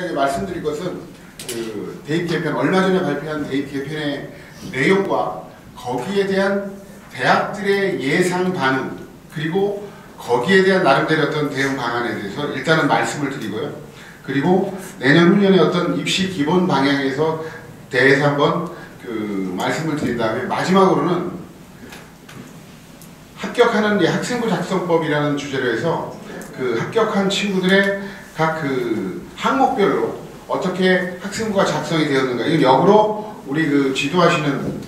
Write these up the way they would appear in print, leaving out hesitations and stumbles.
제가 이제 말씀드릴 것은 그 대입 개편, 얼마 전에 발표한 대입 개편의 내용과 거기에 대한 대학들의 예상 반응, 그리고 거기에 대한 나름대로 어떤 대응 방안에 대해서 일단은 말씀을 드리고요. 그리고 내년 후년에 어떤 입시 기본 방향에서 대해서 한번 그 말씀을 드린 다음에 마지막으로는 합격하는 학생부 작성법이라는 주제로 해서 그 합격한 친구들의 각 그 항목별로 어떻게 학생부가 작성이 되었는가, 이건 역으로 우리 그 지도하시는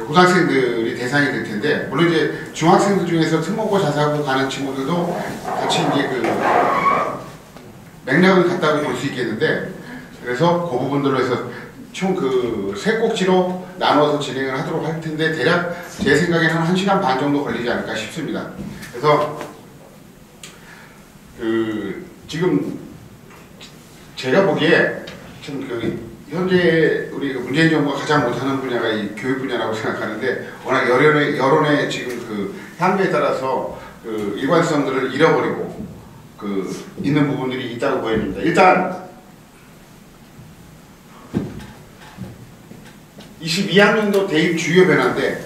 고등학생들이 대상이 될 텐데, 물론 이제 중학생들 중에서 특목고 자사고 가는 친구들도 같이 이제 그 맥락을 같다고 볼 수 있겠는데, 그래서 그 부분들로 해서 총 그 세 꼭지로 나눠서 진행을 하도록 할 텐데, 대략 제 생각에는 한 1시간 반 정도 걸리지 않을까 싶습니다. 그래서 그 지금 제가 보기에 좀 그 현재 우리 문재인 정부가 가장 못하는 분야가 이 교육 분야라고 생각하는데, 워낙 여론의 지금 그 향배에 따라서 그 일관성들을 잃어버리고 그 있는 부분들이 있다고 보입니다. 일단 22학년도 대입 주요 변화인데,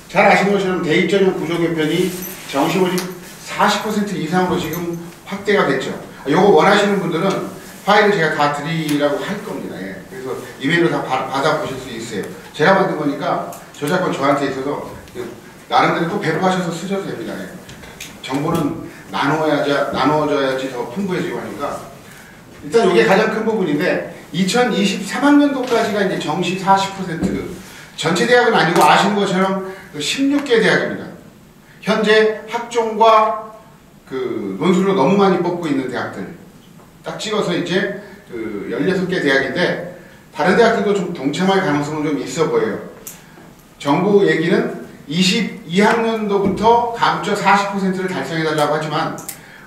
잘 아시는 것처럼 대입 전형 구조 개편이 정시모집 40% 이상으로 지금 확대가 됐죠. 요거 원하시는 분들은 파일을 제가 다 드리라고 할 겁니다. 예. 그래서 이메일로 다 받아보실 수 있어요. 제가 만든 거니까 저작권 저한테 있어서 나름대로 또 배포하셔서 쓰셔도 됩니다. 예. 정보는 나눠져야지 더 풍부해지고 하니까. 일단 이게 가장 큰 부분인데, 2023학년도까지가 이제 정시 40%, 전체 대학은 아니고 아시는 것처럼 16개 대학입니다. 현재 학종과 그 논술로 너무 많이 뽑고 있는 대학들 딱 찍어서 이제 그 16개 대학인데, 다른 대학들도 좀 동참할 가능성은 좀 있어 보여요. 정부 얘기는 22학년도부터 가급적 40%를 달성해달라고 하지만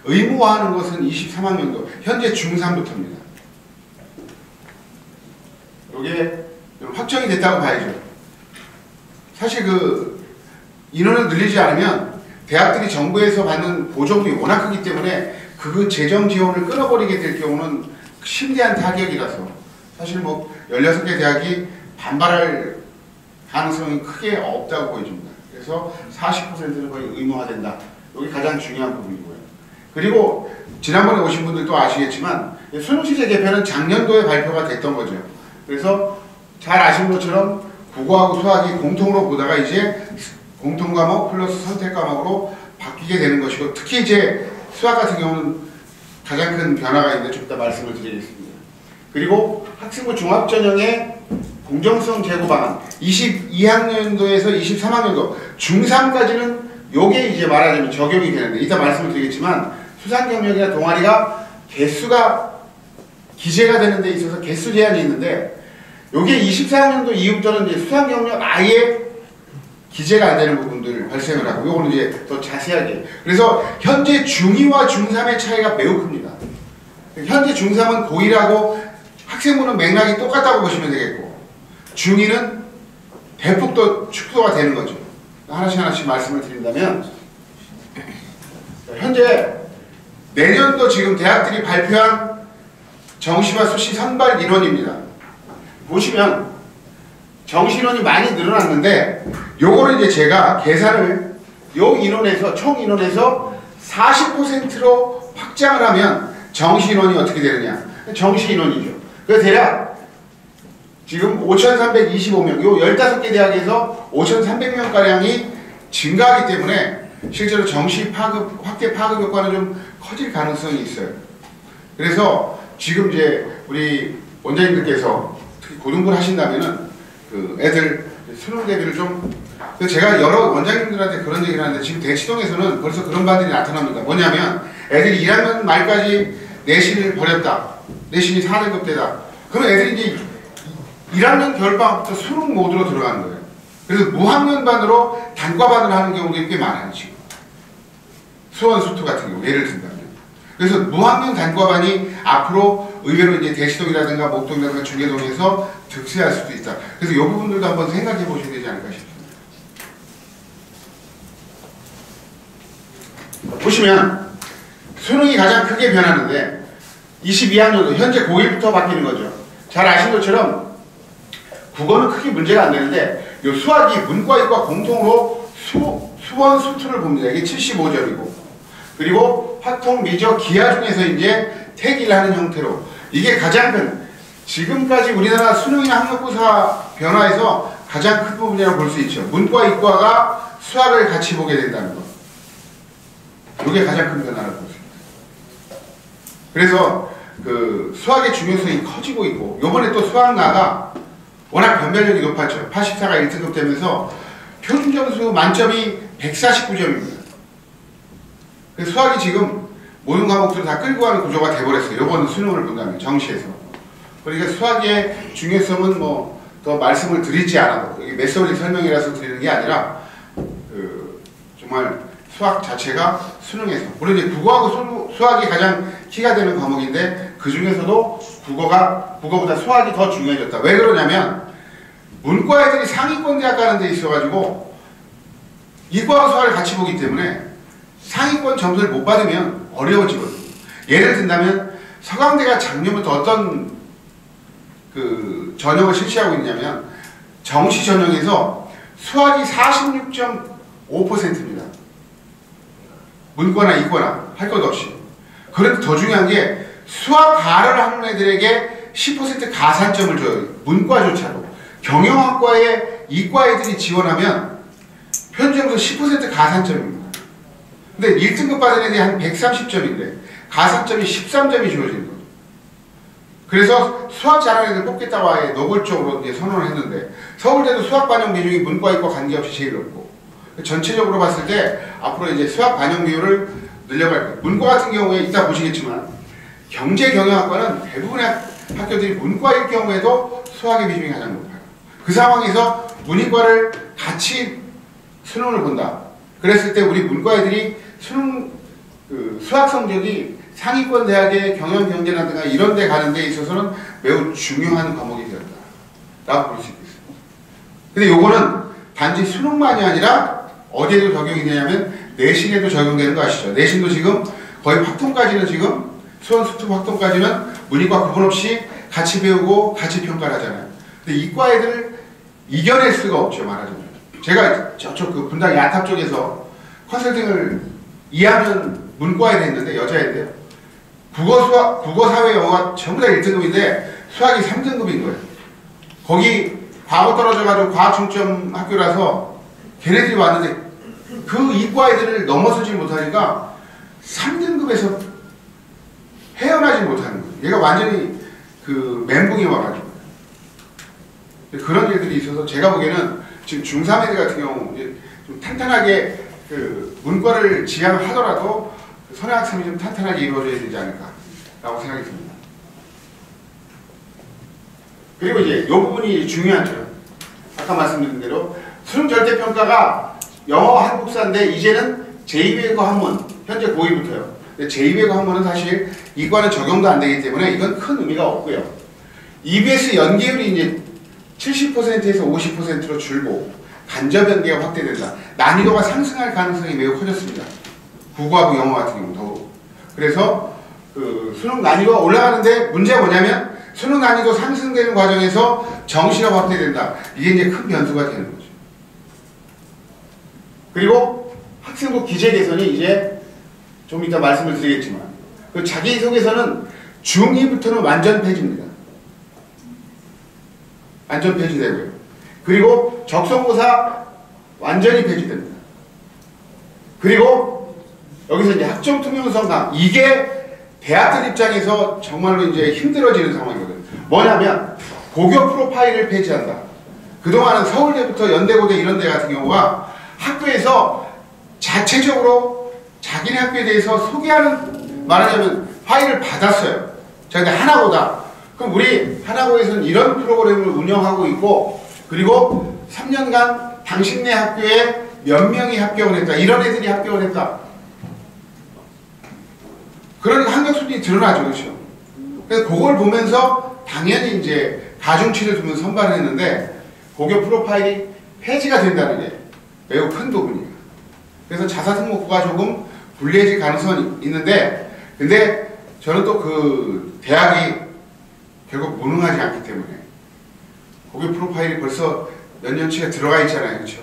의무화하는 것은 23학년도, 현재 중3부터입니다. 이게 확정이 됐다고 봐야죠. 사실 그 인원을 늘리지 않으면 대학들이 정부에서 받는 보조금이 워낙 크기 때문에 그 재정 지원을 끊어버리게 될 경우는 심대한 타격이라서 사실 뭐 16개 대학이 반발할 가능성이 크게 없다고 보여집니다. 그래서 40%는 거의 의무화된다. 이게 가장 중요한 부분이고요. 그리고 지난번에 오신 분들도 아시겠지만 수능시제 개편은 작년도에 발표가 됐던 거죠. 그래서 잘 아시는 것처럼 국어하고 수학이 공통으로 보다가 이제 공통과목 플러스 선택과목으로 바뀌게 되는 것이고, 특히 이제 수학 같은 경우는 가장 큰 변화가 있는데 좀 이따 말씀을 드리겠습니다. 그리고 학생부 종합전형의 공정성 제고 방안, 22학년도에서 23학년도 중3까지는 요게 이제 말하자면 적용이 되는데, 이따 말씀을 드리겠지만 수상경력이나 동아리가 개수가 기재가 되는 데 있어서 개수 제한이 있는데, 요게 24학년도 이후부터는 이제 수상경력 아예 기재가 안 되는 부분들 발생을 하고, 요거는 이제 더 자세하게. 그래서 현재 중2와 중3의 차이가 매우 큽니다. 현재 중3은 고1하고 학생부는 맥락이 똑같다고 보시면 되겠고, 중2는 대폭 더 축소가 되는 거죠. 하나씩 말씀을 드린다면, 현재 내년도 지금 대학들이 발표한 정시와 수시 선발 인원입니다. 보시면 정시 인원이 많이 늘어났는데, 요거를 이제 제가 계산을 요 인원에서 총 인원에서 40%로 확장을 하면 정시 인원이 어떻게 되느냐? 정시 인원이죠. 그래서 대략 지금 5,325명, 요 15개 대학에서 5,300명 가량이 증가하기 때문에 실제로 정시 파급, 확대 파급 효과는 좀 커질 가능성이 있어요. 그래서 지금 이제 우리 원장님들께서 특히 고등부를 하신다면은 그 애들 수능 대비를 좀, 제가 여러 원장님들한테 그런 얘기를 하는데, 지금 대치동에서는 벌써 그런 반들이 나타납니다. 뭐냐면 애들이 1학년 말까지 내신을 버렸다, 내신이 4등급 되다, 그럼 애들이 이제 1학년 겨울방학부터 수능 모드로 들어가는 거예요. 그래서 무학년반으로 단과반을 하는 경우가 꽤 많아요. 지금 수원 수투 같은 경우 예를 든다면. 그래서 무학년 단과반이 앞으로 의외로 이제 대치동이라든가 목동이라든가 중계동에서 득세할 수도 있다. 그래서 이 부분들도 한번 생각해 보셔야 되지 않을까 싶습니다. 보시면 수능이 가장 크게 변하는데, 22학년도 현재 고1부터 바뀌는 거죠. 잘 아신 것처럼 국어는 크게 문제가 안 되는데 요 수학이 문과 이과 공통으로 수원 수투를 봅니다. 이게 75점이고 그리고 화통 미적 기하 중에서 이제 태기를 하는 형태로 이게 가장 큰 지금까지 우리나라 수능이나 학력고사 변화에서 가장 큰 부분이라고 볼 수 있죠. 문과 이과가 수학을 같이 보게 된다는 것. 이게 가장 큰 변화라고 볼 수 있습니다. 그래서 그 수학의 중요성이 커지고 있고 요번에 또 수학나가 워낙 변별력이 높았죠. 84가 1등급 되면서 표준 점수 만점이 149점입니다. 그래서 수학이 지금 모든 과목들을 다 끌고 가는 구조가 돼버렸어요. 요번 수능을 본다면 정시에서. 그러니까 수학의 중요성은 뭐 더 말씀을 드리지 않아도 이게 메소드 설명이라서 드리는 게 아니라 정말 수학 자체가 수능에서 물론 이제 국어하고 수학이 가장 키가 되는 과목인데 그 중에서도 국어보다 수학이 더 중요해졌다. 왜 그러냐면 문과 애들이 상위권 대학 가는 데 있어가지고 이과와 수학을 같이 보기 때문에 상위권 점수를 못 받으면 어려워지거든요. 예를 든다면 서강대가 작년부터 어떤 그 전형을 실시하고 있냐면 정시 전형에서 수학이 46.5%입니다. 문과나 이과나 할 것 없이. 그런데 더 중요한 게 수학 가를 하는 애들에게 10% 가산점을 줘요. 문과조차도. 경영학과에 이과 애들이 지원하면 편점수 10% 가산점입니다. 근데 1등급 받은 애들이 한 130점인데 가산점이 13점이 주어지는 거죠. 그래서 수학 잘하는 애들 뽑겠다고 아예 노골적으로 이제 선언을 했는데 서울대도 수학 반영 비중이 문과 이과 관계없이 제일 높고 전체적으로 봤을 때 앞으로 이제 수학 반영 비율을 늘려갈 거예요. 문과 같은 경우에 이따 보시겠지만 경제 경영학과는 대부분의 학교들이 문과일 경우에도 수학의 비중이 가장 높아요. 그 상황에서 문이과를 같이 수능을 본다. 그랬을 때 우리 문과 애들이 수학 성적이 상위권 대학의 경영 경제라든가 이런 데 가는 데 있어서는 매우 중요한 과목이 되었다 라고 볼 수 있겠습니다. 근데 요거는 단지 수능만이 아니라 어디에도 적용이 되냐면 내신에도 적용되는 거 아시죠? 내신도 지금 거의 확통까지는 지금 수원 수투 확통까지는 문이과 구분 없이 같이 배우고 같이 평가를 하잖아요. 근데 이과 애들 이겨낼 수가 없죠, 말하자면. 제가 저쪽 그 분당 야탑 쪽에서 컨설팅을 2학년 문과에 했는데 여자애인데요. 국어, 사회, 영어가 전부 다 1등급인데 수학이 3등급인 거예요. 거기 과거 떨어져가지고 과학 중점 학교라서 걔네들이 왔는데 그 이과 애들을 넘어서지 못하니까 3등급에서 헤어나지 못하는 거예요. 얘가 완전히 그 멘붕이 와가지고. 그런 일들이 있어서 제가 보기에는 지금 중3 애들 같은 경우 좀 탄탄하게 그 문과를 지향하더라도 선행학습이 좀 탄탄하게 이루어져야 되지 않을까라고 생각이 듭니다. 그리고 이제 이 부분이 중요하죠. 아까 말씀드린 대로 수능 절대평가가 영어 한국사인데 이제는 제2외국어 한문, 현재 고2부터요. 근데 제2외국어 한문은 사실 이과는 적용도 안 되기 때문에 이건 큰 의미가 없고요. EBS 연계율이 이제 70%에서 50%로 줄고 간접 연계가 확대된다. 난이도가 상승할 가능성이 매우 커졌습니다. 국어하고 영어 같은 경우 더욱. 그래서 그 수능 난이도가 올라가는데 문제가 뭐냐면 수능 난이도 상승되는 과정에서 정시가 확대된다. 이게 이제 큰 변수가 되는 거죠. 그리고 학생부 기재 개선이 이제 좀 이따 말씀을 드리겠지만 그 자기소개서는 중2부터는 완전 폐지입니다. 완전 폐지되고요. 그리고 적성고사 완전히 폐지됩니다. 그리고 여기서 이제 학점 투명성 강 이게 대학들 입장에서 정말로 이제 힘들어지는 상황이거든요. 뭐냐면 고교 프로파일을 폐지한다. 그동안은 서울대부터 연대고대 이런 데 같은 경우가 학교에서 자체적으로 자기네 학교에 대해서 소개하는 말하자면 파일을 받았어요. 자, 근데 하나고다. 그럼 우리 하나고에서는 이런 프로그램을 운영하고 있고 그리고 3년간 당신네 학교에 몇 명이 합격을 했다. 이런 애들이 합격을 했다. 그러니까 학력 수준이 드러나죠. 그렇죠? 그래서 그걸 보면서 당연히 이제 가중치를 두면서 선발을 했는데 고교 프로파일이 폐지가 된다는 게 매우 큰 부분이에요. 그래서 자사 등록부가 조금 불리해질 가능성이 있는데 근데 저는 또 그 대학이 결국 무능하지 않기 때문에 고교 프로파일이 벌써 몇 년치가 들어가 있잖아요. 그렇죠?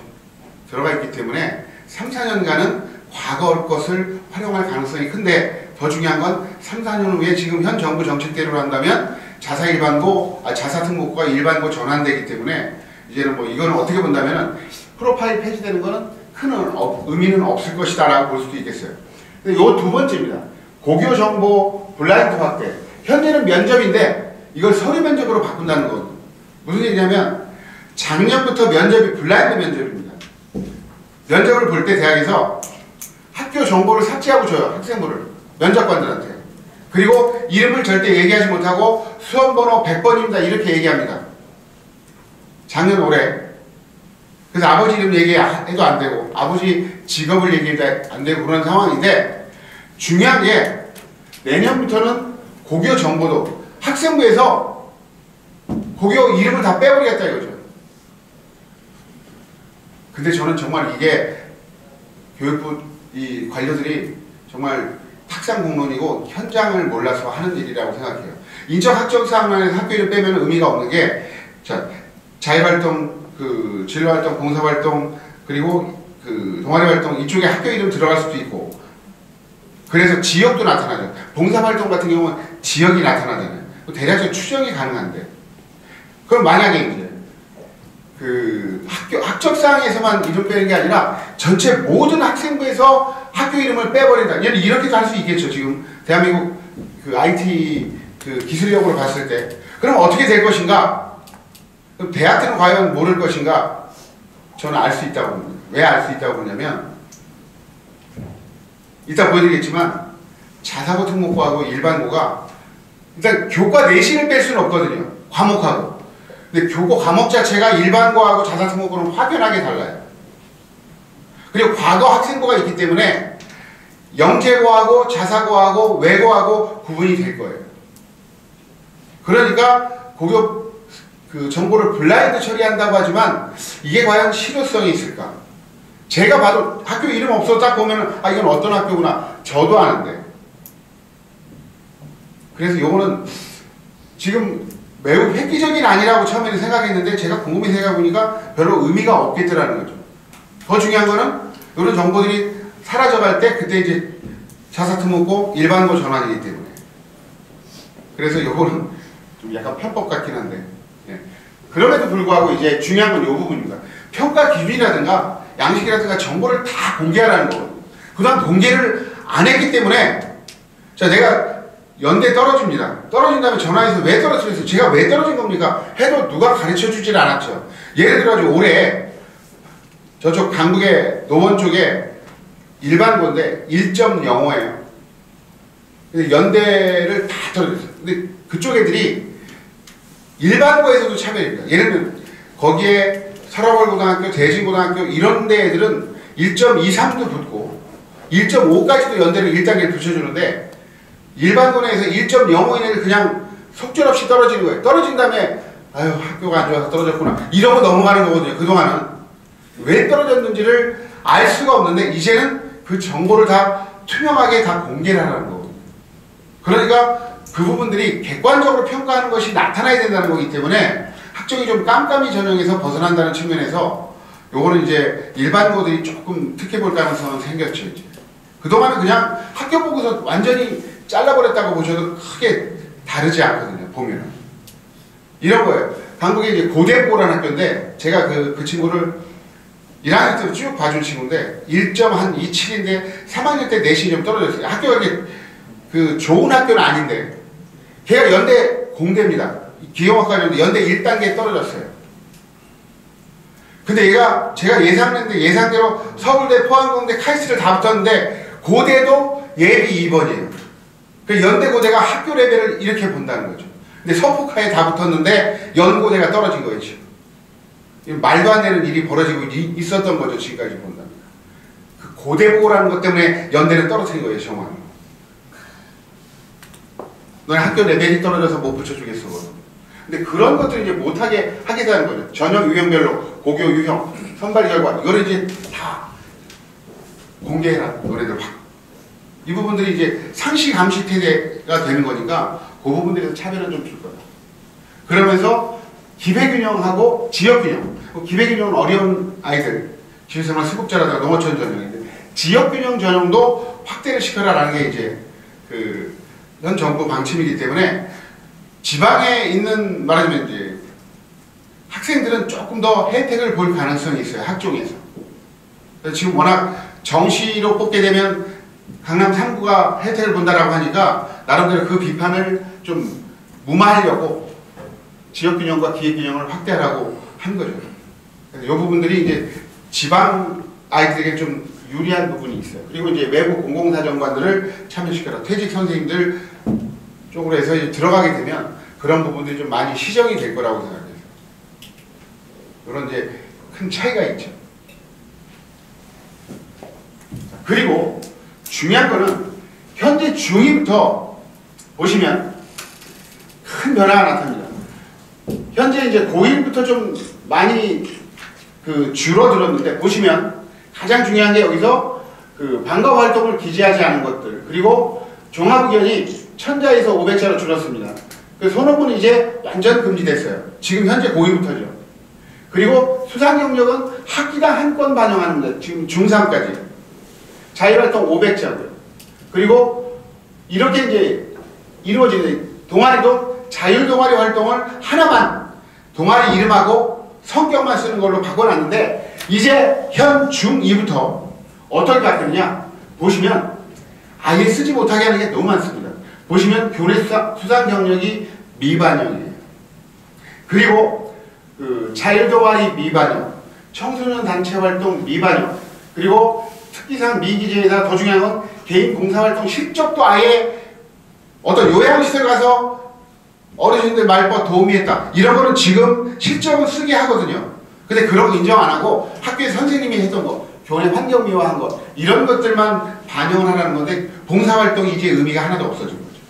들어가 있기 때문에 3, 4년간은 과거 것을 활용할 가능성이 큰데 더 중요한 건 3, 4년 후에 지금 현 정부 정책대로 한다면 자사특목고가 일반고 전환되기 때문에 이제는 뭐 이거는 어떻게 본다면은 프로파일 폐지되는 거는 큰 의미는 없을 것이다 라고 볼 수도 있겠어요. 근데 요 두 번째입니다. 고교 정보 블라인드 확대. 현재는 면접인데 이걸 서류 면접으로 바꾼다는 거거든요. 무슨 얘기냐면 작년부터 면접이 블라인드 면접입니다. 면접을 볼 때 대학에서 학교 정보를 삭제하고 줘요. 학생부를. 면접관들한테. 그리고 이름을 절대 얘기하지 못하고 수험번호 100번입니다. 이렇게 얘기합니다. 작년 올해. 그래서 아버지 이름 얘기해도 안 되고 아버지 직업을 얘기해도 안 되고 그런 상황인데 중요한 게 내년부터는 고교 정보도 학생부에서 고교 이름을 다 빼버리겠다 이거죠. 근데 저는 정말 이게 교육부 이 관료들이 정말 탁상 공론이고 현장을 몰라서 하는 일이라고 생각해요. 인적 학적사항 안에서 학교 이름 빼면 의미가 없는 게 자율활동, 진로활동, 봉사활동 그리고 동아리활동 이쪽에 학교 이름 들어갈 수도 있고 그래서 지역도 나타나죠. 봉사활동 같은 경우는 지역이 나타나잖아요. 대략적 추정이 가능한데 그럼 만약에 이제 학교 학적사항에서만 이름 빼는 게 아니라 전체 모든 학생부에서 학교 이름을 빼버린다. 얘는 이렇게도 할 수 있겠죠. 지금 대한민국 IT 기술력으로 봤을 때 그럼 어떻게 될 것인가? 그럼 대학들은 과연 모를 것인가? 저는 알 수 있다고 봅니다. 왜 알 수 있다고 보냐면 이따 보여드리겠지만 자사고 특목고하고 일반고가 일단 교과 내신을 뺄 수는 없거든요. 과목하고. 근데 교과 과목 자체가 일반고하고 자사특목고는 확연하게 달라요. 그리고 과거 학생부가 있기 때문에 영재고하고 자사고하고 외고하고 구분이 될 거예요. 그러니까 고교 정보를 블라인드 처리한다고 하지만 이게 과연 실효성이 있을까? 제가 봐도 학교 이름 없어 딱 보면은 아 이건 어떤 학교구나 저도 아는데 그래서 요거는 지금 매우 획기적인 아니라고 처음에는 생각했는데 제가 곰곰이 생각해보니까 별로 의미가 없겠더라는 거죠. 더 중요한 거는 이런 정보들이 사라져갈 때 그때 이제 자사특목고 일반고 전환이기 때문에 그래서 요거는 좀 약간 편법 같긴 한데 예. 그럼에도 불구하고 이제 중요한 건 요 부분입니다. 평가 기준이라든가 양식이라든가 정보를 다 공개하라는 거거든요. 그동안 공개를 안 했기 때문에 자 내가 연대 떨어집니다. 떨어진 다음에 전화해서 왜 떨어졌어요? 제가 왜 떨어진 겁니까? 해도 누가 가르쳐 주질 않았죠. 예를 들어 올해 저쪽 강북의 노원 쪽에 일반고인데 1.05예요. 근데 연대를 다 떨어졌어요. 근데 그쪽 애들이 일반고에서도 차별입니다. 예를 들면 거기에 설화벌고등학교, 대진고등학교 이런 데 애들은 1.23도 붙고 1.5까지도 연대를 1단계를 붙여주는데 일반고 내에서 1.05 이내를 그냥 속절없이 떨어지는 거예요. 떨어진 다음에 아유 학교가 안 좋아서 떨어졌구나 이러고 넘어가는 거거든요. 그동안은 왜 떨어졌는지를 알 수가 없는데 이제는 그 정보를 다 투명하게 다 공개를 하라는 거거든요. 그러니까 그 부분들이 객관적으로 평가하는 것이 나타나야 된다는 거기 때문에 학종이 좀 깜깜이 전형에서 벗어난다는 측면에서 요거는 이제 일반고들이 조금 특혜 볼 가능성은 생겼죠. 이제. 그동안은 그냥 학교 보고서 완전히 잘라버렸다고 보셔도 크게 다르지 않거든요. 보면은. 이런 거예요. 강북에 이제 고대고라는 학교인데 제가 그 친구를 1학년 때부터 쭉 봐준 친구인데 1.27인데 3학년 때 내신이 좀 떨어졌어요. 학교가 이렇게 좋은 학교는 아닌데 걔가 연대 공대입니다. 기계공학과였는데 연대 1단계에 떨어졌어요. 근데 얘가 제가 예상했는데 예상대로 서울대, 포항공대, 카이스트를 다 붙었는데 고대도 예비 2번이에요. 그 연대 고대가 학교 레벨을 이렇게 본다는 거죠. 근데 서포카에 다 붙었는데 연고대가 떨어진 거예요. 지금. 말도 안 되는 일이 벌어지고 있었던 거죠. 지금까지 본다면. 그 고대보고라는 것 때문에 연대는 떨어뜨린 거예요. 정말. 너네 학교 레벨이 떨어져서 못 붙여주겠어. 근데 그런 것들을 이제 못하게 하겠다는 거죠. 전형 유형별로 고교 유형 선발 결과 이거를 이제 다 공개해라. 너네들 확. 이 부분들이 이제 상시 감시 태세가 되는 거니까 그 부분들에서 차별은 좀 줄 거다. 그러면서 기회균형하고 지역균형. 기회균형은 어려운 아이들, 기술생활 수급자라다가 농어촌 전형인데 지역균형 전형도 확대를 시켜라라는 게 이제 현 정부 방침이기 때문에 지방에 있는 말하자면 이제 학생들은 조금 더 혜택을 볼 가능성이 있어요. 학종에서. 그래서 지금 워낙 정시로 뽑게 되면 강남 3구가 혜택을 본다라고 하니까 나름대로 그 비판을 좀 무마하려고 지역균형과 기회균형을 확대하라고 한 거죠. 그래서 이 부분들이 이제 지방 아이들에게 좀 유리한 부분이 있어요. 그리고 이제 외부 공공사정관들을 참여시켜라. 퇴직 선생님들 쪽으로 해서 이제 들어가게 되면 그런 부분들이 좀 많이 시정이 될 거라고 생각해요. 이런 이제 큰 차이가 있죠. 그리고 중요한 거는 현재 중2부터 보시면 큰 변화가 나타납니다. 현재 이제 고1부터 좀 많이 줄어들었는데 보시면 가장 중요한 게 여기서 방과 활동을 기재하지 않은 것들, 그리고 종합의견이 1000자에서 500자로 줄었습니다. 소논문은 이제 완전 금지됐어요. 지금 현재 고2부터죠. 그리고 수상 경력은 학기당 한 건 반영하는 데 지금 중3까지 자율활동 500자고요. 그리고 이렇게 이제 이루어지는 동아리도 자율동아리 활동을 하나만 동아리 이름하고 성격만 쓰는 걸로 바꿔놨는데 이제 현 중2부터 어떻게 바뀌느냐 보시면 아예 쓰지 못하게 하는 게 너무 많습니다. 보시면 교내 수상 경력이 미반영이에요. 그리고 자율동아리 미반영, 청소년 단체 활동 미반영, 그리고 특기상 미기재에다 더 중요한 건 개인 봉사활동 실적도 아예 어떤 요양시설 가서 어르신들 말벗 도우미했다. 이런 거는 지금 실적은 쓰게 하거든요. 근데 그런 거 인정 안 하고 학교에 선생님이 했던 거, 교내 환경 미화한 거, 이런 것들만 반영을 하라는 건데 봉사활동이 이제 의미가 하나도 없어진 거죠.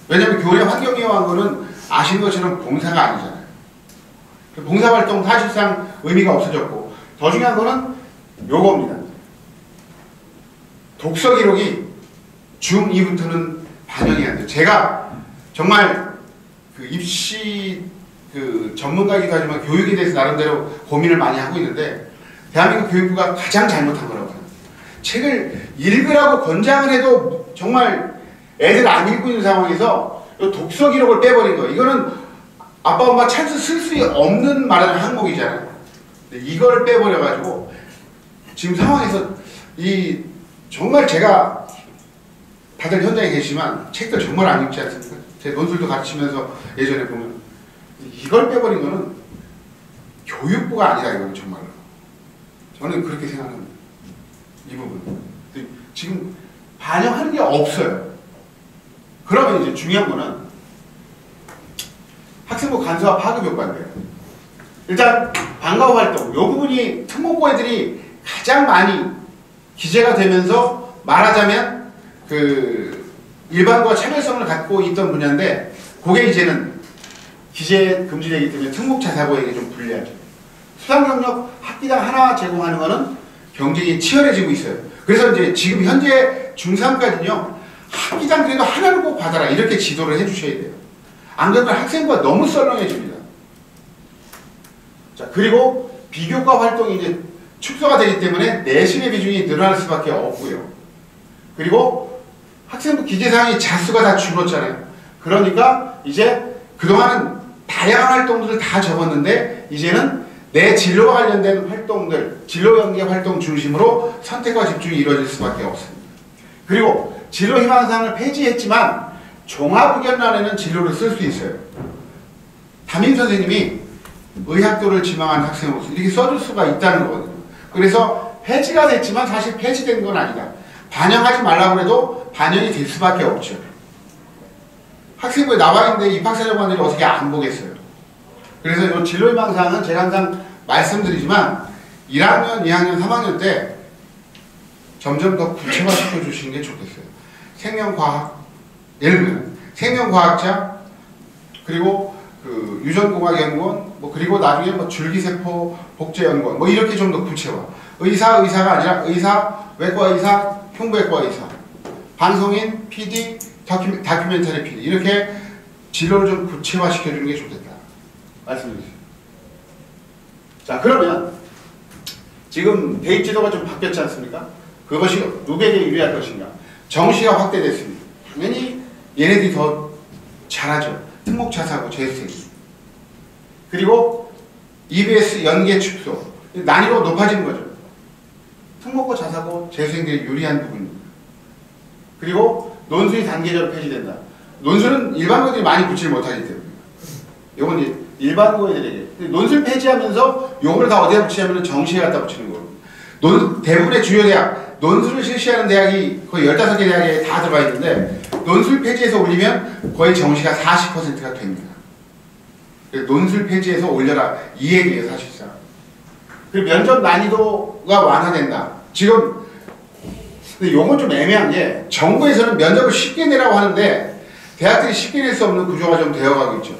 왜냐면 교내 환경 미화한 거는 아시는 것처럼 봉사가 아니잖아요. 봉사활동 사실상 의미가 없어졌고 더 중요한 거는 요겁니다. 독서 기록이 중2부터는 반영이 안 돼요. 제가 정말 입시 전문가이기도 하지만 교육에 대해서 나름대로 고민을 많이 하고 있는데 대한민국 교육부가 가장 잘못한 거라고 생각합니다. 책을 읽으라고 권장을 해도 정말 애들 안 읽고 있는 상황에서 독서 기록을 빼버린 거예요. 이거는 아빠 엄마 찬스 쓸 수 없는 말하는 항목이잖아요. 근데 이걸 빼버려가지고 지금 상황에서 정말 제가 다들 현장에 계시지만 책들 정말 안 읽지 않습니까? 제 논술도 가르치면서 예전에 보면 이걸 빼버린 거는 교육부가 아니다 이거는 정말로. 저는 그렇게 생각합니다. 이 부분. 지금 반영하는 게 없어요. 그러면 이제 중요한 거는 학생부 간소화 파급 효과인데요. 일단 방과 활동 이 부분이 특목고 애들이 가장 많이 기재가 되면서 말하자면 일반과 차별성을 갖고 있던 분야인데 그게 이제는 기재 금지되기 때문에 특목자사고에게 좀 불리하죠. 수상경력 학기당 하나 제공하는 거는 경쟁이 치열해지고 있어요. 그래서 이제 지금 현재 중3까지는요 학기당 그래도 하나는 꼭 받아라 이렇게 지도를 해주셔야 돼요. 안 그러면 학생부가 너무 썰렁해집니다. 자, 그리고 비교과 활동이 이제 축소가 되기 때문에 내신의 비중이 늘어날 수밖에 없고요. 그리고 학생부 기재사항이 자수가 다 줄었잖아요. 그러니까 이제 그동안은 다양한 활동들을 다 적었는데 이제는 내 진로와 관련된 활동들, 진로 연계 활동 중심으로 선택과 집중이 이루어질 수밖에 없습니다. 그리고 진로 희망사항을 폐지했지만 종합의견란에는 진로를 쓸 수 있어요. 담임 선생님이 의학도를 지망한 학생으로 이렇게 써줄 수가 있다는 거거든요. 그래서 폐지가 됐지만 사실 폐지된 건 아니다. 반영하지 말라고 해도 반영이 될 수밖에 없죠. 학생부에 나와 있는데 입학사정관들이 어떻게 안 보겠어요. 그래서 이 진로희망사항은 제가 항상 말씀드리지만 1학년, 2학년, 3학년 때 점점 더 구체화시켜 주시는 게 좋겠어요. 생명과학, 예를 들면 생명과학자, 그리고 유전공학연구원, 그리고 나중에 줄기세포 복제연구원, 이렇게 좀 더 구체화. 의사가 아니라 의사, 외과 의사, 흉부외과 의사, 방송인, PD, 다큐멘터리 PD 이렇게 진로를 좀 구체화시켜주는 게 좋겠다 말씀드렸어요. 자, 그러면 지금 대입 지도가 좀 바뀌었지 않습니까? 그것이 누구에게 유리할 것인가? 정시가 확대됐습니다. 당연히 얘네들이 더 잘하죠. 특목자사고, 재수생. 그리고 EBS 연계 축소. 난이도가 높아지는 거죠. 특목고, 자사고, 재수생들이 유리한 부분입니다. 그리고 논술이 단계적으로 폐지된다. 논술은 일반고들이 많이 붙이지 못하기 때문에. 요건 이제 일반고 애들에게. 논술 폐지하면서 요거를 다 어디다 붙이냐면 정시에 갖다 붙이는 거예요. 대부분의 주요 대학, 논술을 실시하는 대학이 거의 15개 대학에 다 들어가 있는데 논술 폐지해서 올리면 거의 정시가 40%가 됩니다. 논술 폐지해서 올려라 이 얘기예요 사실상. 그리고 면접 난이도가 완화된다. 지금 근데 요건 좀 애매한 게 정부에서는 면접을 쉽게 내라고 하는데 대학들이 쉽게 낼 수 없는 구조가 좀 되어가고 있죠.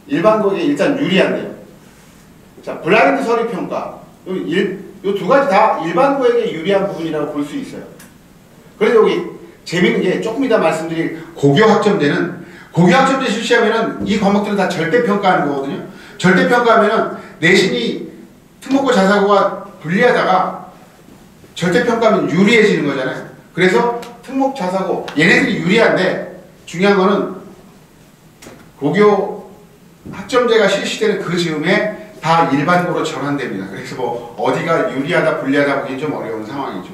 일반고에 일단 유리한데요. 자, 블라인드 서류 평가. 요 두 가지 다 일반고에게 유리한 부분이라고 볼 수 있어요. 그래서 여기 재밌는 게 조금 이따 말씀드릴 고교학점제는 고교학점제 실시하면은 이 과목들은 다 절대평가하는 거거든요. 절대평가하면은 내신이 특목고 자사고가 불리하다가 절대평가하면 유리해지는 거잖아요. 그래서 특목 자사고 얘네들이 유리한데 중요한 거는 고교 학점제가 실시되는 그 즈음에 다 일반고로 전환됩니다. 그래서 뭐 어디가 유리하다 불리하다 보기 좀 어려운 상황이죠.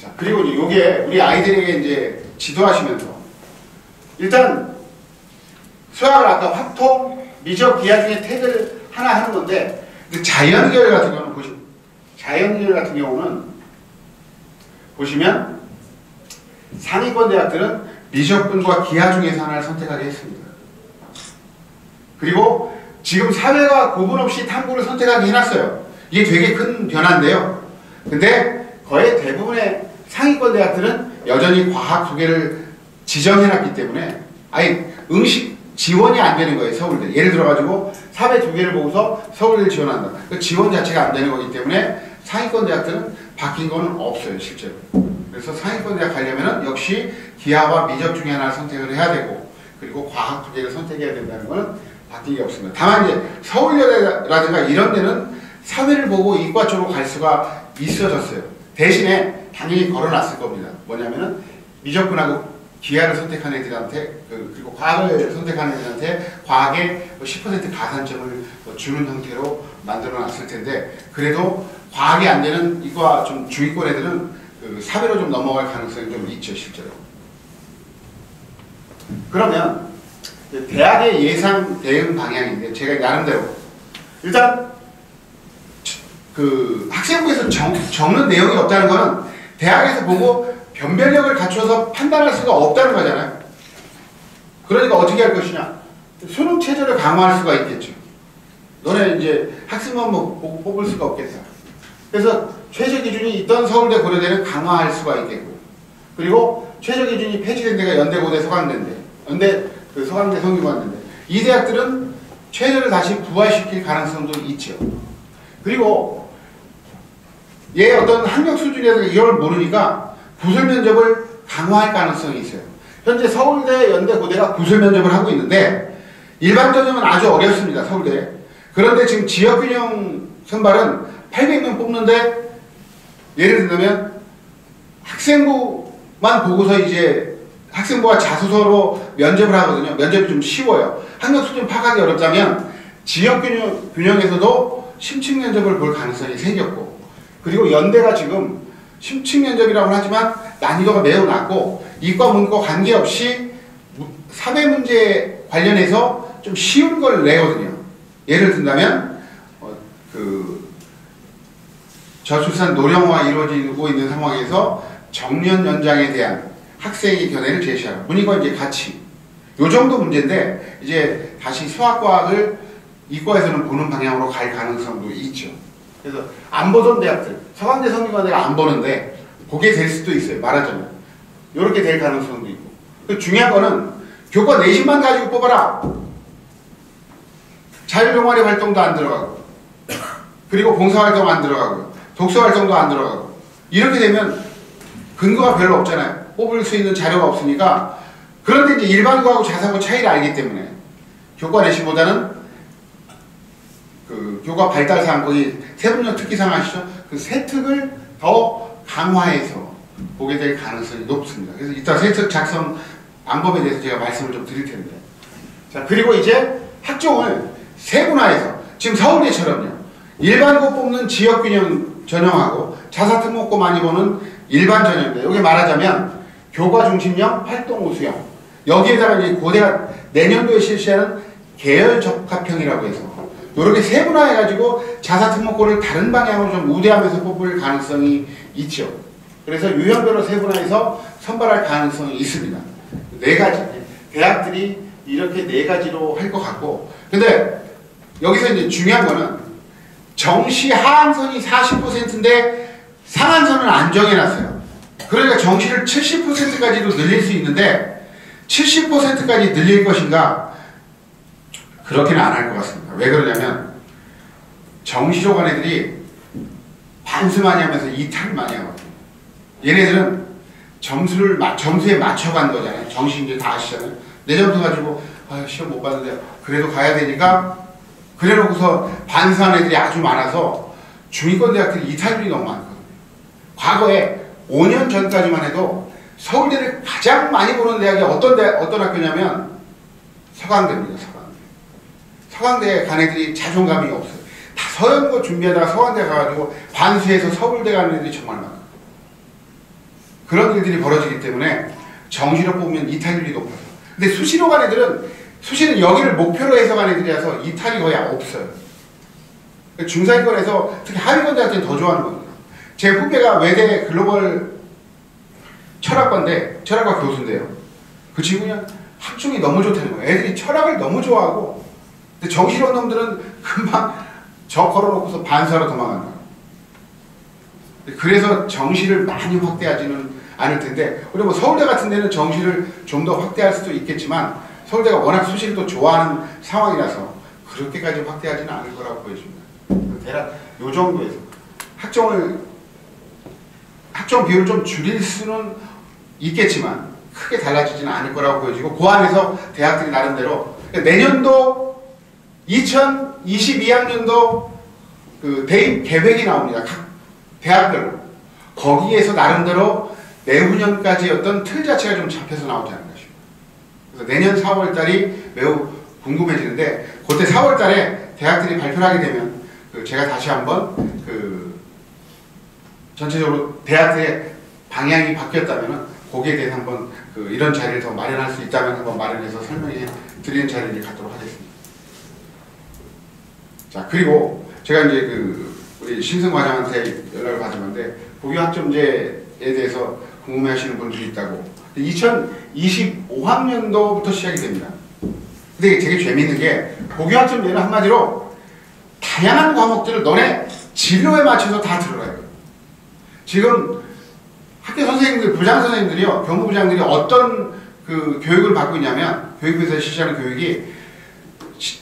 자, 그리고 이게 우리 아이들에게 이제 지도하시면서 일단 수학을 아까 확통, 미적, 기하 중에 택을 하나 하는 건데 자연계열 같은 경우는 자연계열 같은 경우는 보시면 상위권 대학들은 미적분과 기하 중에서 하나를 선택하게 했습니다. 그리고 지금 사회가 구분 없이 탐구를 선택하게 해놨어요. 이게 되게 큰 변화인데요. 근데 거의 대부분의 상위권 대학들은 여전히 과학 두 개를 지정해놨기 때문에 아예 응시 지원이 안 되는 거예요. 서울대. 예를 들어가지고 사회 두 개를 보고서 서울대를 지원한다. 그 지원 자체가 안 되는 거기 때문에 상위권 대학들은 바뀐 거는 없어요. 실제로. 그래서 상위권 대학 가려면 역시 기하와 미적 중에 하나를 선택을 해야 되고 그리고 과학 두 개를 선택해야 된다는 거는 바뀐 게 없습니다. 다만 이제 서울여대라든가 이런 데는 사회를 보고 이과 쪽으로 갈 수가 있어졌어요. 대신에 당연히 걸어놨을 겁니다. 뭐냐면은 미적분하고 기하를 선택한 애들한테 그리고 과학을 선택한 애들한테 과학에 10% 가산점을 주는 형태로 만들어놨을 텐데 그래도 과학이 안 되는 이과 좀 중위권 애들은 사회로 좀 넘어갈 가능성이 좀 있죠 실제로. 그러면 대학의 예상 대응 방향인데 제가 나름대로 일단 그 학생부에서 적는 내용이 없다는 거는 대학에서 보고 변별력을 갖춰서 판단할 수가 없다는 거잖아요. 그러니까 어떻게 할 것이냐? 수능 체제를 강화할 수가 있겠죠. 너네 이제 학생만 뭐 뽑을 수가 없겠다. 그래서 최저 기준이 있던 서울대 고려대는 강화할 수가 있겠고, 그리고 최저 기준이 폐지된 데가 연대고대 서강대인데, 서강대 성균관대인데, 이 대학들은 최저를 다시 부활시킬 가능성도 있죠. 그리고 얘 어떤 학력 수준이라든가 이걸 모르니까 구술 면접을 강화할 가능성이 있어요. 현재 서울대, 연대고대가 구술 면접을 하고 있는데 일반 전형은 아주 어렵습니다. 서울대. 그런데 지금 지역균형 선발은 800명 뽑는데 예를 들면 학생부만 보고서 이제 학생부와 자소서로 면접을 하거든요. 면접이 좀 쉬워요. 학력 수준 파악하기 어렵다면 지역균형에서도 심층 면접을 볼 가능성이 생겼고, 그리고 연대가 지금 심층 면접이라고 하지만 난이도가 매우 낮고 이과 문과 관계없이 사회 문제 관련해서 좀 쉬운 걸 내거든요. 예를 든다면 저출산 노령화가 이루어지고 있는 상황에서 정년 연장에 대한 학생의 견해를 제시하라. 문이과 이제 같이 요 정도 문제인데 이제 다시 수학과학을 이과에서는 보는 방향으로 갈 가능성도 있죠. 그래서 안 보던 대학들, 서강대 성균관대가 안 보는데 보게 될 수도 있어요. 말하자면 이렇게 될 가능성도 있고. 그 중요한 거는 교과 내신만 가지고 뽑아라. 자율동아리 활동도 안 들어가고, 그리고 봉사활동 안 들어가고, 독서 활동도 안 들어가고 이렇게 되면 근거가 별로 없잖아요. 뽑을 수 있는 자료가 없으니까. 그런데 이제 일반고하고 자사고 차이를 알기 때문에 교과 내신보다는 그 교과 발달사항 거기 세분력 특기사항 아시죠? 그 세특을 더 강화해서 보게 될 가능성이 높습니다. 그래서 이따 세특 작성 방법에 대해서 제가 말씀을 좀 드릴 텐데. 자, 그리고 이제 학종을 세분화해서 지금 서울대처럼요. 일반고 뽑는 지역균형 전형하고 자사특목고 많이 보는 일반 전형인데 여기 말하자면 교과 중심형, 활동 우수형 여기에다가 이제 고대가 내년도에 실시하는 계열 적합형이라고 해서 이렇게 세분화해가지고 자사특목고를 다른 방향으로 좀 우대하면서 뽑을 가능성이 있죠. 그래서 유형별로 세분화해서 선발할 가능성이 있습니다. 4가지 대학들이 이렇게 4가지로 할 것 같고 근데 여기서 이제 중요한 거는 정시 하한선이 40%인데 상한선은 안 정해놨어요. 그러니까 정시를 70%까지도 늘릴 수 있는데 70%까지 늘릴 것인가? 그렇게는 안 할 것 같습니다. 왜 그러냐면 정시로 간 애들이 반수 많이 하면서 이탈을 많이 하거든요. 얘네들은 점수에 맞춰간 거잖아요. 정시 이제 다 아시잖아요. 내 점수 가지고 시험 못 봤는데 그래도 가야 되니까 그래 놓고서 반수한 애들이 아주 많아서 중위권 대학들이 이탈률이 너무 많거든요. 과거에 5년 전까지만 해도 서울대를 가장 많이 보는 대학이 어떤 학교냐면 서강대입니다. 서강대에 간 애들이 자존감이 없어요. 다 서연고 준비하다가 서강대 가가지고 반수해서 서울대 가는 애들이 정말 많아요. 그런 일들이 벌어지기 때문에 정시로 뽑으면 이탈률이 높아요. 근데 수시로 간 애들은 수시는 여기를 목표로 해서 간 애들이라서 이탈이 거의 없어요. 중상위권에서 특히 하위권 대학들은 더 좋아하는 겁니다. 제 후배가 외대 글로벌 철학과인데 철학과 교수인데요. 그 친구는 학종이 너무 좋다는 거예요. 애들이 철학을 너무 좋아하고 근데 정시로 온 놈들은 금방 저 걸어놓고서 반수하러 도망간다. 그래서 정시를 많이 확대하지는 않을 텐데 그리고 뭐 서울대 같은 데는 정시를 좀 더 확대할 수도 있겠지만 서울대가 워낙 수시를 또 좋아하는 상황이라서 그렇게까지 확대하지는 않을 거라고 보여집니다. 대략 요 정도에서 학종 비율을 좀 줄일 수는 있겠지만 크게 달라지지는 않을 거라고 보여지고 그 안에서 대학들이 나름대로 내년도 2022학년도 그 대입 계획이 나옵니다. 각 대학별로 거기에서 나름대로 내후년까지 어떤 틀 자체가 좀 잡혀서 나오지 않을까 싶어요. 그래서 내년 4월달이 매우 궁금해지는데 그때 4월달에 대학들이 발표를 하게 되면 제가 다시 한번 전체적으로 대학들의 방향이 바뀌었다면 거기에 대해서 한번 이런 자리를 더 마련할 수 있다면 한번 마련해서 설명해 드리는 자리를 갖도록 하겠습니다. 자, 그리고 제가 이제 우리 신승 과장한테 연락을 받았는데 고교학점제에 대해서 궁금해하시는 분들이 있다고. 2025학년도부터 시작이 됩니다. 근데 되게 재밌는 게 고교학점제는 한마디로 다양한 과목들을 너네 진로에 맞춰서 다 들어가요. 지금 학교 선생님들, 부장 선생님들이요, 교무부장들이 어떤 교육을 받고 있냐면 교육부에서 실시하는 교육이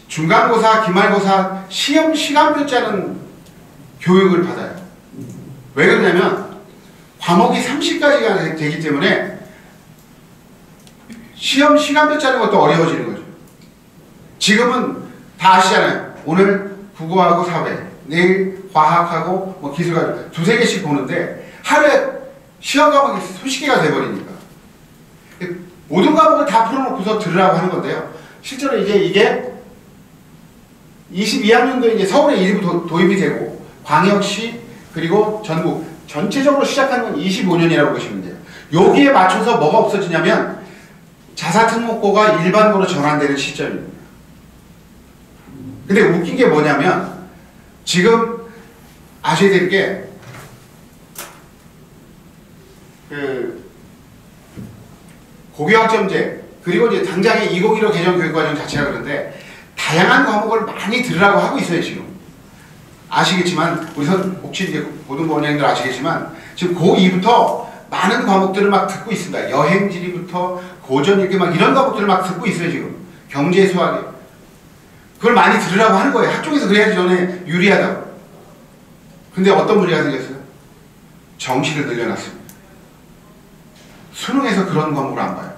중간고사, 기말고사 시험 시간표 짜는 교육을 받아요. 왜 그러냐면 과목이 30가지가 되기 때문에 시험 시간표 짜는 것도 어려워지는 거죠. 지금은 다 아시잖아요. 오늘 국어하고 사회, 내일 과학하고 뭐 기술과학 두세 개씩 보는데 하루에 시험 과목이 수십 개가 돼버리니까 모든 과목을 다 풀어놓고서 들으라고 하는 건데요. 실제로 이게 22학년도에 이제 서울에 일부 도입이 되고 광역시 그리고 전국 전체적으로 시작한 건 25년이라고 보시면 돼요. 여기에 맞춰서 뭐가 없어지냐면 자사특목고가 일반고로 전환되는 시점입니다. 근데 웃긴 게 뭐냐면 지금 아셔야 될 게 고교학점제 그리고 이제 당장의 2015 개정교육과정 자체가 그런데 다양한 과목을 많이 들으라고 하고 있어요. 지금 아시겠지만 우리 혹시 이제 고등부원장님들 아시겠지만 지금 고2부터 많은 과목들을 막 듣고 있습니다. 여행지리부터 고전일기 막 이런 과목들을 막 듣고 있어요. 지금 경제 수학에 그걸 많이 들으라고 하는 거예요. 학종에서 그래야지 전에 유리하다고. 근데 어떤 문제가 생겼어요? 정시를 늘려놨습니다. 수능에서 그런 과목을 안 봐요.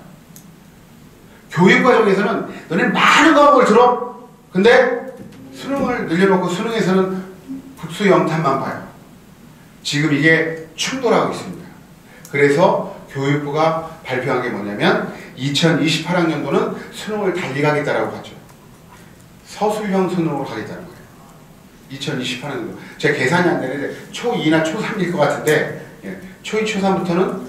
교육과정에서는 너네 많은 과목을 들어. 근데 수능을 늘려놓고 수능에서는 국수 영탄만 봐요. 지금 이게 충돌하고 있습니다. 그래서 교육부가 발표한 게 뭐냐면 2028학년도는 수능을 달리 가겠다라고 하죠. 서술형 수능으로 가겠다는 거예요. 2028학년도. 제가 계산이 안 되는데 초2나 초3일 것 같은데 초2, 초3부터는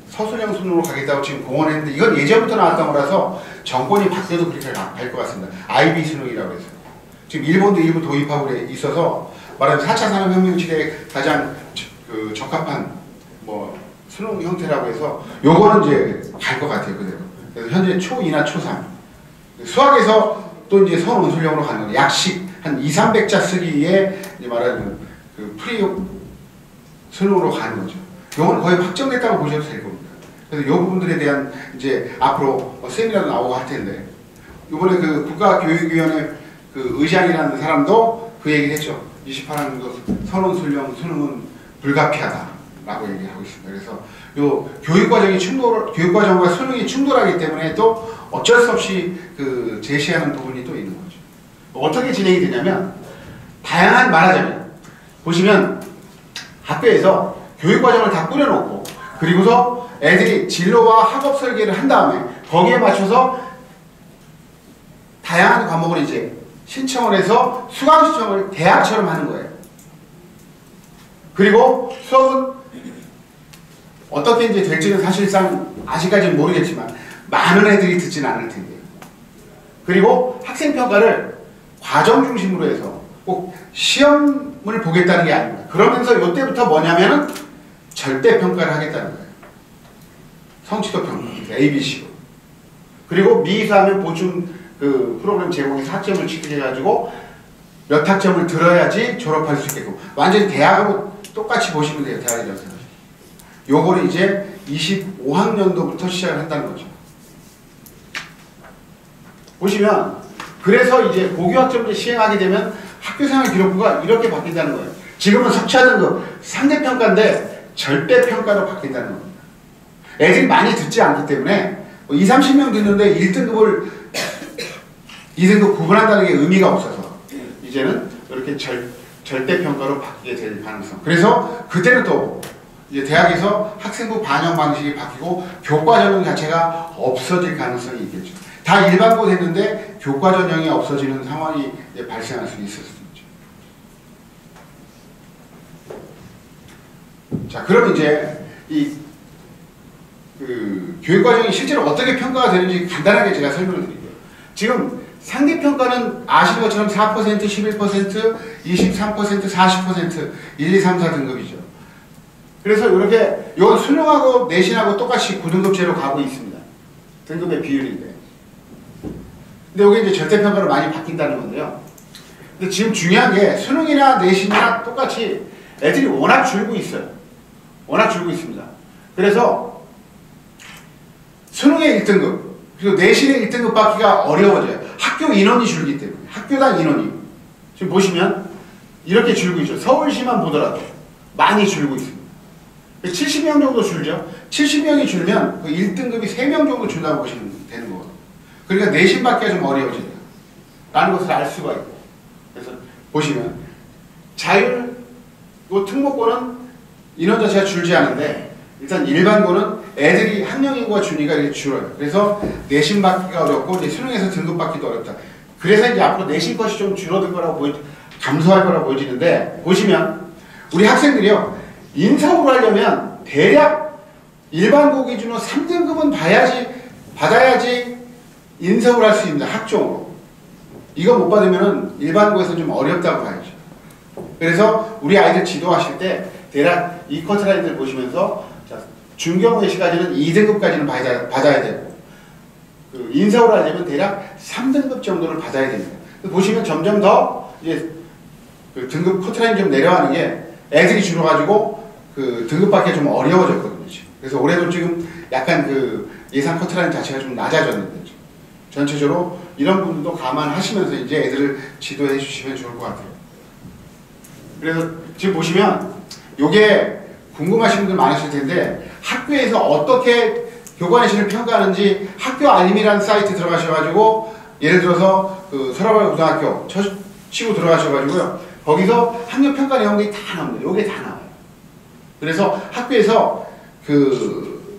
서술형 수능으로 가겠다고 지금 공언했는데 이건 예전부터 나왔던 거라서 정권이 바뀌어도 그렇게 갈 것 같습니다. IB 수능이라고 해서. 지금 일본도 일부 도입하고 있어서 말하자면 4차 산업혁명 시대에 가장 적합한 뭐 수능 형태라고 해서 요거는 이제 갈 것 같아요. 그대로. 그래서 현재 초2나 초3 수학에서 또 이제 선원술형으로 가는 거예요. 약식 한 2, 300자 쓰기에 이제 말하자면 그 프리욕 수능으로 가는 거죠. 요건 거의 확정됐다고 보셔도 될 겁니다. 그래서 요 부분들에 대한 이제 앞으로 세미나도 나오고 할 텐데 이번에 그 국가교육위원회 그 의장이라는 사람도 그 얘기를 했죠. 28학년도 선원술형 수능은 불가피하다라고 얘기를 하고 있습니다. 그래서 요 교육과정과 수능이 충돌하기 때문에 또 어쩔 수 없이 그 제시하는 부분이 또 있는 거죠. 어떻게 진행이 되냐면 다양한 말하자면 보시면 학교에서 교육과정을 다 꾸려놓고 그리고서 애들이 진로와 학업 설계를 한 다음에 거기에 맞춰서 다양한 과목을 이제 신청을 해서 수강 신청을 대학처럼 하는 거예요. 그리고 수업은 어떻게 이제 될지는 사실상 아직까지는 모르겠지만 많은 애들이 듣지는 않을 텐데요. 그리고 학생평가를 과정 중심으로 해서 꼭 시험을 보겠다는 게 아닙니다. 그러면서 이때부터 뭐냐면은 절대평가를 하겠다는 거예요. 성취도 평가, ABC로. 그리고 미수하면 보충 그 프로그램 제공해서 학점을 취득해가지고 몇 학점을 들어야지 졸업할 수 있게끔. 완전히 대학으로 똑같이 보시면 돼요. 대학이라고 생각하시면. 요거를 이제 25학년도부터 시작을 한다는 거죠. 보시면 그래서 이제 고교학점제 시행하게 되면 학교생활 기록부가 이렇게 바뀐다는 거예요. 지금은 석차 등급 상대평가인데 절대평가로 바뀐다는 겁니다. 애들이 많이 듣지 않기 때문에 20, 30명 듣는데 1등급을 2등급 구분한다는 게 의미가 없어서 이제는 이렇게 절대평가로 바뀌게 될 가능성. 그래서 그때는 또 이제 대학에서 학생부 반영 방식이 바뀌고 교과 전형 자체가 없어질 가능성이 있겠죠. 다 일반고 됐는데 교과 전형이 없어지는 상황이 발생할 수 있을 수 있죠. 자, 그럼 이제 이 교육과정이 실제로 어떻게 평가가 되는지 간단하게 제가 설명을 드릴게요. 지금 상대평가는 아시는 것처럼 4%, 11%, 23%, 40%, 1, 2, 3, 4등급이죠. 그래서 이렇게 이건 수능하고 내신하고 똑같이 9등급제로 가고 있습니다. 등급의 비율인데. 근데 여기 이제 절대평가로 많이 바뀐다는 건데요. 근데 지금 중요한 게 수능이나 내신이나 똑같이 애들이 워낙 줄고 있어요. 워낙 줄고 있습니다. 그래서 수능의 1등급 그리고 내신의 1등급 받기가 어려워져요. 학교 인원이 줄기 때문에. 학교당 인원이. 지금 보시면 이렇게 줄고 있죠. 서울시만 보더라도 많이 줄고 있습니다. 70명 정도 줄죠. 70명이 줄면 그 1등급이 3명 정도 준다고 보시면 되는 거거든요. 그러니까 내신 받기가 좀 어려워진다 라는 것을 알 수가 있고. 그래서 보시면 자율 특목고는 인원 자체가 줄지 않은데 일단 일반고는 애들이 학령 인구가 주니까 이렇게 줄어요. 그래서 내신 받기가 어렵고 이제 수능에서 등급 받기도 어렵다. 그래서 이제 앞으로 내신 것이 좀 줄어들 거라고 감소할 거라고 보여지는데 보시면 우리 학생들이요 인서울을 하려면 대략 일반고 기준으로 3등급은 받아야지 인서울 할 수 있습니다. 학종으로. 이거 못 받으면 일반고에서 좀 어렵다고 봐야죠. 그래서 우리 아이들 지도하실 때 대략 이 커트라인들 보시면서 중경외 시까지는 2등급까지는 받아야 되고 그 인서울 하려면 대략 3등급 정도를 받아야 됩니다. 보시면 점점 더 이제 그 등급 커트라인 좀 내려가는 게 애들이 줄어가지고 그 등급 받기가 좀 어려워졌거든요. 지금. 그래서 올해도 지금 약간 그 예상 커트라인 자체가 좀 낮아졌는데 전체적으로 이런 부분도 감안하시면서 이제 애들을 지도해 주시면 좋을 것 같아요. 그래서 지금 보시면 요게 궁금하신 분들 많으실 텐데 학교에서 어떻게 교관의 실을 평가하는지 학교 알림이라는 사이트 들어가셔가지고 예를 들어서 그 서라발 고등학교 치고 들어가셔가지고요. 거기서 학력 평가 내용들이 다 나옵니다. 요게 다 나와요. 그래서 학교에서 그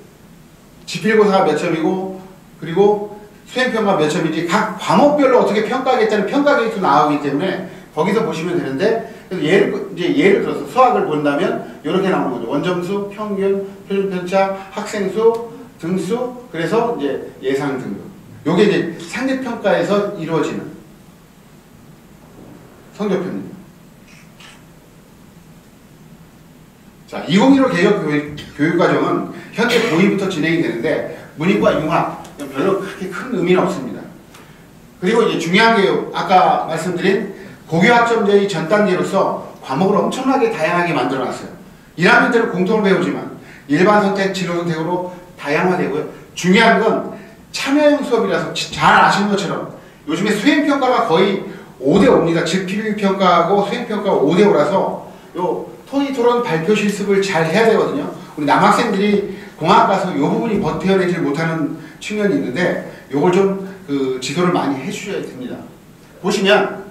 지필고사가 몇 점이고 그리고 수행평가 몇 점인지 각 과목별로 어떻게 평가하겠다는 평가 계획도 나오기 때문에 거기서 보시면 되는데 예를 들어서 수학을 본다면 이렇게 나오는 거죠. 원점수, 평균, 표준편차, 학생수, 등수, 그래서 이제 예상 등급. 요게 이제 상대평가에서 이루어지는 성적표입니다. 자, 2015 개혁 교육과정은 현재 고2부터 진행이 되는데 문이과 융합 별로 그렇게 큰 의미는 없습니다. 그리고 이제 중요한 게 아까 말씀드린 고교학점제의 전 단계로서 과목을 엄청나게 다양하게 만들어놨어요. 1학년 때는 공통을 배우지만 일반 선택, 진로 선택으로 다양화되고요. 중요한 건 참여형 수업이라서 잘 아시는 것처럼 요즘에 수행평가가 거의 5대5입니다. 즉 필기평가하고 수행평가가 5대5라서 요 토의 토론 발표 실습을 잘 해야 되거든요. 우리 남학생들이 공학 가서 요 부분이 버텨내지 못하는 측면이 있는데 요걸 좀 그 지도를 많이 해주셔야 됩니다. 보시면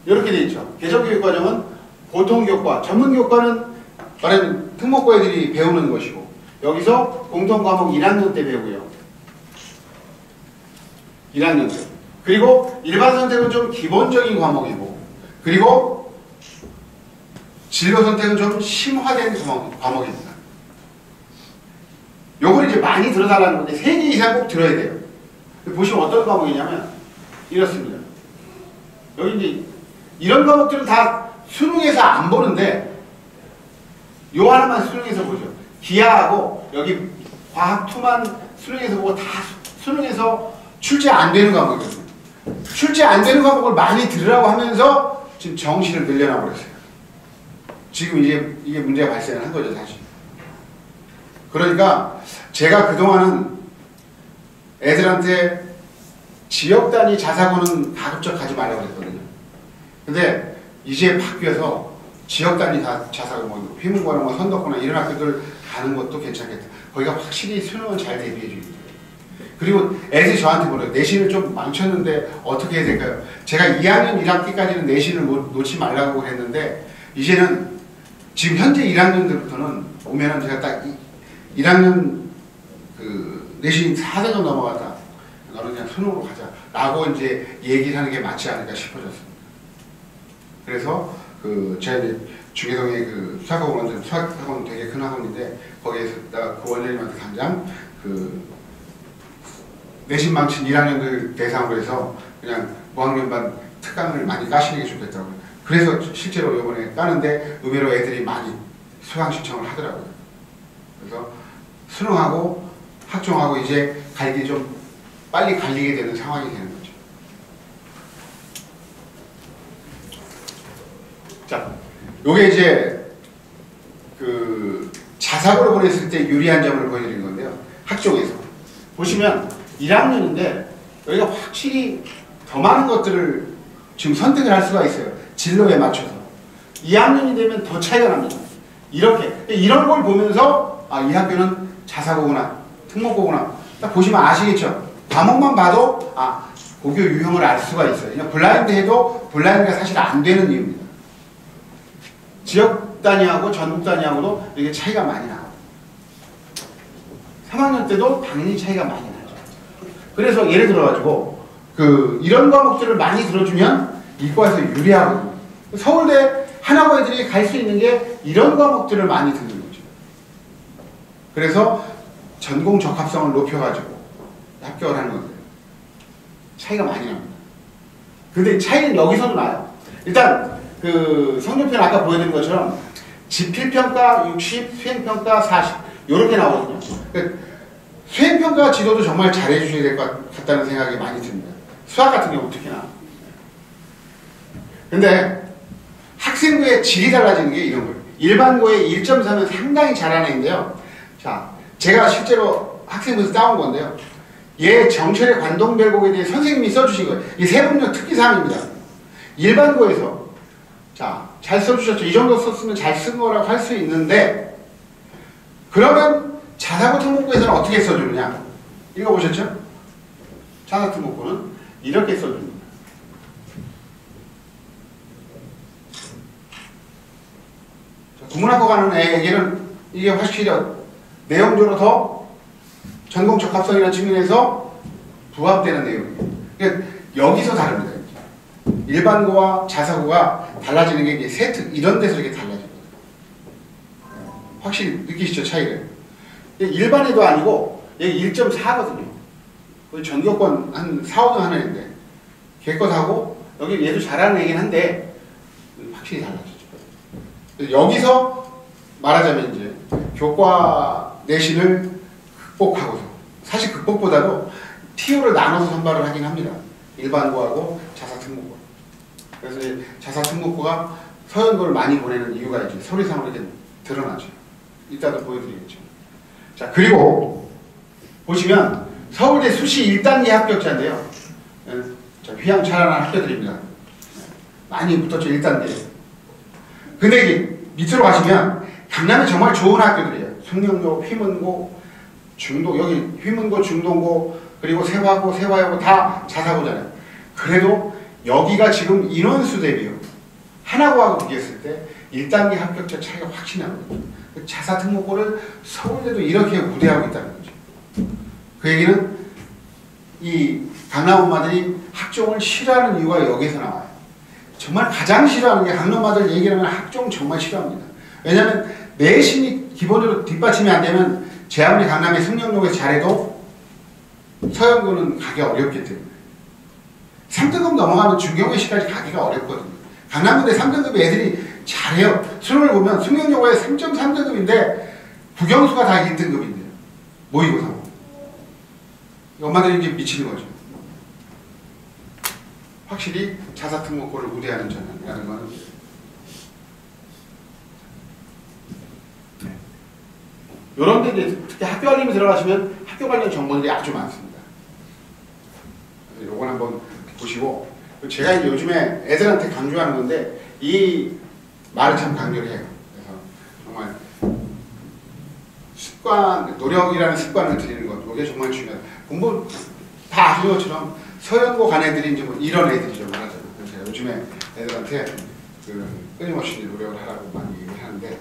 이렇게 되어 있죠. 개정교육과정은 보통교과, 전문교과는 말하면 특목고 애들이 배우는 것이고 여기서 공통과목 1학년 때 배우고요. 1학년 때. 그리고 일반 선택은 좀 기본적인 과목이고 그리고 진로 선택은 좀 심화된 과목입니다. 요걸 이제 많이 들어달라는 건데 3개 이상 꼭 들어야 돼요. 보시면 어떤 과목이냐면 이렇습니다. 여기 이제 이런 과목들은 다 수능에서 안 보는데 요 하나만 수능에서 보죠. 기하하고 여기 과학2만 수능에서 보고 다 수능에서 출제 안 되는 과목이거든요. 출제 안 되는 과목을 많이 들으라고 하면서 지금 정시를 늘려놔 버렸어요. 지금 이제 이게 문제가 발생을 한 거죠, 사실. 그러니까 제가 그동안은 애들한테 지역 단위 자사고는 가급적 가지 말라고 그랬거든요. 근데 이제 바뀌어서 지역 단위 자사고 뭐 휘문고나 뭐 선덕고나 이런 학교들 가는 것도 괜찮겠다. 거기가 확실히 수능은 잘 대비해 줍니다. 그리고 애들이 저한테 물어요. 내신을 좀 망쳤는데 어떻게 해야 될까요? 제가 2학년 1학기까지는 내신을 놓지 말라고 했는데 이제는 지금 현재 1학년들부터는 오면은 제가 딱 1학년 그 내신이 4대가 넘어갔다. 너는 그냥 수능으로 가자. 라고 이제 얘기를 하는 게 맞지 않을까 싶어졌습니다. 그래서 그 제가 이제 중계동에 그 수학학원 되게 큰 학원인데 거기에서 그 원장님한테 당장 그 내신 망친 1학년들 대상으로 해서 그냥 무학년반 특강을 많이 까시는 게 좋겠다고요. 그래서 실제로 이번에 까는데 의외로 애들이 많이 수강 신청을 하더라고요. 그래서 수능하고 학종하고 이제 갈기 좀 빨리 갈리게 되는 상황이 되는 거죠. 자, 요게 이제 그 자사고로 보냈을 때 유리한 점을 보여드리는 건데요. 학종에서 보시면 1학년인데 여기가 확실히 더 많은 것들을 지금 선택을 할 수가 있어요. 진로에 맞춰서. 2학년이 되면 더 차이가 납니다. 이렇게 이런 걸 보면서 아, 이 학교는 자사고구나, 특목고구나 딱 보시면 아시겠죠? 과목만 봐도 아, 고교 유형을 알 수가 있어요. 그냥 블라인드 해도 블라인드가 사실 안 되는 이유입니다. 지역 단위하고 전국 단위하고도 이게 차이가 많이 나요. 3학년 때도 당연히 차이가 많이 나죠. 그래서 예를 들어가지고 그 이런 과목들을 많이 들어주면 이과에서 유리하거든요. 서울대 하나고 애들이 갈 수 있는 게 이런 과목들을 많이 듣는 거죠. 그래서 전공 적합성을 높여가지고 합격을 하는 건데 차이가 많이 납니다. 근데 차이는 여기서도 나요. 일단 그 성적표는 아까 보여드린 것처럼 지필평가 60, 수행평가 40 이렇게 나오거든요. 그러니까 수행평가 지도도 정말 잘해주셔야 될 것 같다는 생각이 많이 듭니다. 수학 같은 경우 특히나. 근데 학생부의 질이 달라지는 게 이런 거예요. 일반고에 1.3은 상당히 잘하는 애인데요. 자, 제가 실제로 학생부에서 따온 건데요. 얘 정철의 관동별곡에 대해 선생님이 써주신 거예요. 이게 세분명 특기사항입니다. 일반고에서 자, 잘 써주셨죠. 이 정도 썼으면 잘 쓴 거라고 할 수 있는데 그러면 자사고 특목고에서는 어떻게 써주느냐? 읽어보셨죠? 자사 특목고는 이렇게 써줍니다. 국문학과 가는 애에게는 이게 확실히 내용적으로 더 전공 적합성이라는 측면에서 부합되는 내용이에요. 그러니까 여기서 다릅니다. 일반고와 자사고가 달라지는 게 이제 세트 이런 데서 이렇게 달라집니다. 확실히 느끼시죠 차이를? 일반에도 아니고 여기 1.4거든요. 전교권 한 4, 5등 하는 애인데 걔것하고 여기 얘도 잘하는 애긴 한데 확실히 달라지죠. 여기서 말하자면 이제 교과 내신을 극복하고서 사실 극복보다도 TO를 나눠서 선발을 하긴 합니다. 일반고하고 자사특목고. 그래서 자사특목고가 서연고를 많이 보내는 이유가 이제 서류상으로 이렇게 드러나죠. 이따도 보여드리겠죠. 자, 그리고 보시면 서울대 수시 1단계 합격자인데요. 자, 휘황찬란한 학교들입니다. 많이 붙었죠, 1단계. 근데 이제 밑으로 가시면 강남에 정말 좋은 학교들이에요. 숙명고, 휘문고, 중동, 여기 휘문고, 중동고, 그리고 세화고, 세화여고 다 자사고잖아요. 그래도 여기가 지금 인원수 대비요. 하나고하고 비교했을 때 1단계 합격자 차이가 확실히 나거든요. 자사특목고를 서울대도 이렇게 우대하고 있다는 거죠. 그 얘기는 이 강남 엄마들이 학종을 싫어하는 이유가 여기서 나와요. 정말 가장 싫어하는 게 강남 엄마들 얘기하면 학종 정말 싫어합니다. 왜냐하면 내신이 기본적으로 뒷받침이 안 되면 제 아무리 강남의 승용역에서 잘해도 서연고는 가기 어렵기 때문에 3등급 넘어가면 중경외시까지 가기가 어렵거든요. 강남군대 3등급 애들이 잘해요. 수능을 보면 승용여고에 3.3등급인데 국영수가 다 1등급인데요. 모의고사. 엄마들이 이제 미치는 거죠. 확실히 자사특목고를 우대하는 전형이라는 거는 이런 데 이제 특히 학교 알림이 들어가시면 학교 관련 정보들이 아주 많습니다. 요건 한번 보시고 제가 이제 요즘에 애들한테 강조하는 건데 이 말을 참 강조를 해요. 그래서 정말 습관, 노력이라는 습관을 들이는 것, 이게 정말 중요해요. 공부 다 아시는 것처럼 서연고 간 애들이 이제 뭐 이런 애들이죠, 말하자면. 그래서 제가 요즘에 애들한테 끊임없이 노력을 하라고 많이 얘기를 하는데